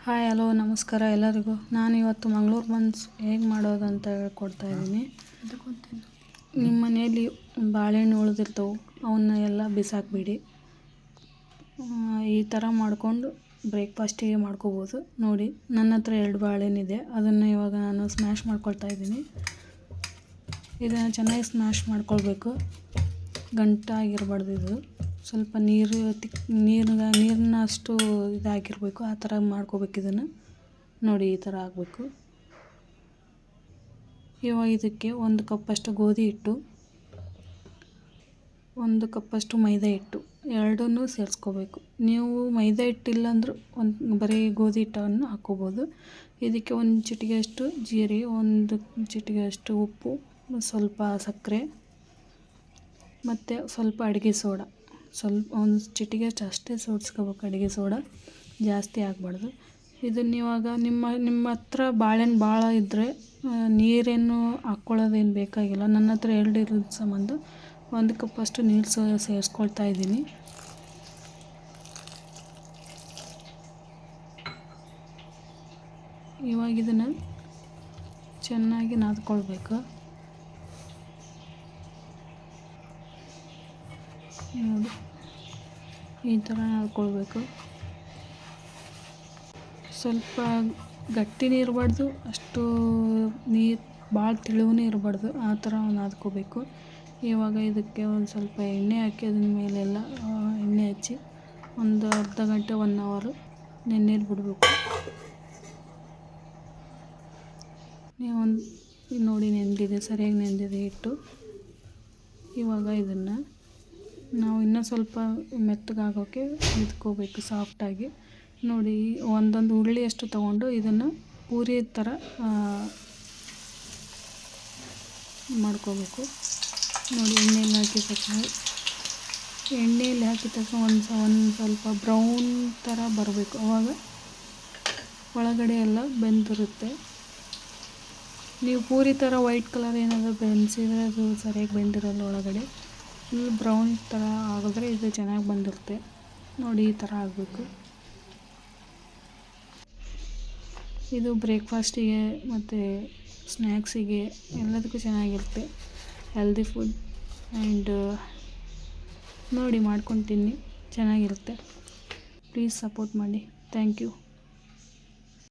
Hi hello ನಮಸ್ಕಾರ ಎಲ್ಲರಿಗೂ. ನಾನು ಇವತ್ತು ಮಂಗಳೂರು ಬನ್ಸ್ ಹೇಗೆ ಮಾಡೋದು ಅಂತ ಹೇಳ್ಕೊಡ್ತಾ ಇದ್ದೀನಿ. ನಿಮ್ಮ ಮನೆಯಲ್ಲಿ ಬಾಳೆಹಣ್ಣು ಉಳಿದಿರ್ತವೆ, ಅವನ್ನ ಎಲ್ಲ ಬಿಸಾಕಬೇಡಿ. ಈ ಥರ ಮಾಡಿಕೊಂಡು ಬ್ರೇಕ್ಫಾಸ್ಟಿಗೆ ಮಾಡ್ಕೋಬೋದು. ನೋಡಿ, ನನ್ನ ಹತ್ರ 2 ಬಾಳೆಹಣ್ಣಿದೆ, ಅದನ್ನು ಇವಾಗ ನಾನು ಸ್ಮ್ಯಾಶ್ ಮಾಡ್ಕೊಳ್ತಾ ಇದ್ದೀನಿ. ಇದನ್ನು ಚೆನ್ನಾಗಿ ಸ್ಮ್ಯಾಶ್ ಮಾಡ್ಕೊಳ್ಬೇಕು, ಗಂಟಾಗಿರಬಾರ್ದು. ಇದು ಸ್ವಲ್ಪ ನೀರನ್ನ ಅಷ್ಟು ಇದಾಗಿರಬೇಕು, ಆ ಥರ ಮಾಡ್ಕೋಬೇಕು. ಇದನ್ನು ನೋಡಿ, ಈ ಥರ ಆಗಬೇಕು. ಇವಾಗ ಇದಕ್ಕೆ 1 ಕಪ್ಪಷ್ಟು ಗೋಧಿ ಹಿಟ್ಟು, 1 ಕಪ್ಪಷ್ಟು ಮೈದಾ ಹಿಟ್ಟು ಎರಡನ್ನೂ ಸೇರಿಸ್ಕೋಬೇಕು. ನೀವು ಮೈದಾ ಹಿಟ್ಟಿಲ್ಲ ಅಂದರೂ ಬರೀ ಗೋಧಿ ಹಿಟ್ಟನ್ನು ಹಾಕ್ಕೋಬೋದು. ಇದಕ್ಕೆ 1 ಚಿಟಿಕೆಯಷ್ಟು ಜೀರಿಗೆ, 1 ಚಿಟಿಕೆಯಷ್ಟು ಉಪ್ಪು, ಸ್ವಲ್ಪ ಸಕ್ಕರೆ ಮತ್ತು ಸ್ವಲ್ಪ ಅಡುಗೆ ಸೋಡಾ. ಸ್ವಲ್ಪ 1 ಚಿಟಿಕೆಯಷ್ಟು ಅಷ್ಟೇ ಸೋಡಿಸ್ಕೋಬೇಕು. ಅಡುಗೆ ಸೋಡಾ ಜಾಸ್ತಿ ಆಗಬಾರ್ದು. ಇದನ್ನು ಇವಾಗ ನಿಮ್ಮ ಹತ್ರ ಬಾಳೆಹಣ್ಣು ಭಾಳ ಇದ್ದರೆ ನೀರೇನು ಹಾಕ್ಕೊಳ್ಳೋದೇನು ಬೇಕಾಗಿಲ್ಲ. ನನ್ನ ಹತ್ರ 2 ಇರೋದು ಸಂಬಂಧ 1 ಕಪ್ಪಷ್ಟು ನೀರು ಸೇರಿಸ್ಕೊಳ್ತಾ ಇದ್ದೀನಿ. ಇವಾಗ ಇದನ್ನು ಚೆನ್ನಾಗಿ ನಾದ್ಕೊಳ್ಬೇಕು. ನೋಡಿ, ಈ ಥರ ನಾದ್ಕೊಳ್ಬೇಕು. ಸ್ವಲ್ಪ ಗಟ್ಟಿನೇ ಇರಬಾರ್ದು, ಅಷ್ಟು ನೀರು ಭಾಳ ತೆಳುವೂ ಇರಬಾರ್ದು, ಆ ಥರ ನಾದ್ಕೋಬೇಕು. ಇವಾಗ ಇದಕ್ಕೆ ಒಂದು ಸ್ವಲ್ಪ ಎಣ್ಣೆ ಹಾಕಿ ಅದ್ರ ಮೇಲೆಲ್ಲ ಎಣ್ಣೆ ಹಚ್ಚಿ ಒಂದು ಅರ್ಧ ಗಂಟೆ 1 ಅವರ್ ನೆನೆಯಲು ಬಿಡಬೇಕು. ನೋಡಿ, ನೆಂದಿದೆ, ಸರಿಯಾಗಿ ನೆಂದಿದೆ ಹಿಟ್ಟು. ಇವಾಗ ಇದನ್ನು ನಾವು ಇನ್ನೂ ಸ್ವಲ್ಪ ಮೆತ್ತಗಾಗೋಕ್ಕೆ ಇದ್ಕೋಬೇಕು, ಸಾಫ್ಟಾಗಿ. ನೋಡಿ, ಒಂದೊಂದು ಉರುಳಿಯಷ್ಟು ತೊಗೊಂಡು ಇದನ್ನು ಪೂರಿ ಥರ ಮಾಡ್ಕೋಬೇಕು. ನೋಡಿ, ಎಣ್ಣೆಯಲ್ಲಿ ಹಾಕಿದ ತಕ್ಷಣ ಒಂದು ಸ್ವಲ್ಪ ಬ್ರೌನ್ ಥರ ಬರಬೇಕು. ಆವಾಗ ಒಳಗಡೆ ಎಲ್ಲ ಬೆಂದಿರುತ್ತೆ. ನೀವು ಪೂರಿ ಥರ ವೈಟ್ ಕಲರ್ ಏನಾದರೂ ಬೆಳೆಸಿದ್ರೆ ಅದು ಸರಿಯಾಗಿ ಬೆಂದಿರಲ್ಲ. ಒಳಗಡೆ ಫುಲ್ ಬ್ರೌನ್ ಥರ ಆಗಿದ್ರೆ ಇದು ಚೆನ್ನಾಗಿ ಬಂದಿರುತ್ತೆ. ನೋಡಿ, ಈ ಥರ ಆಗಬೇಕು. ಇದು ಬ್ರೇಕ್ಫಾಸ್ಟಿಗೆ ಮತ್ತು ಸ್ನ್ಯಾಕ್ಸಿಗೆ ಎಲ್ಲದಕ್ಕೂ ಚೆನ್ನಾಗಿರುತ್ತೆ. Healthy food. ಆ್ಯಂಡ್ ನೋಡಿ, ಮಾಡ್ಕೊಂಡು ತಿನ್ನಿ, ಚೆನ್ನಾಗಿರುತ್ತೆ. ಪ್ಲೀಸ್ ಸಪೋರ್ಟ್ ಮಾಡಿ. Thank you.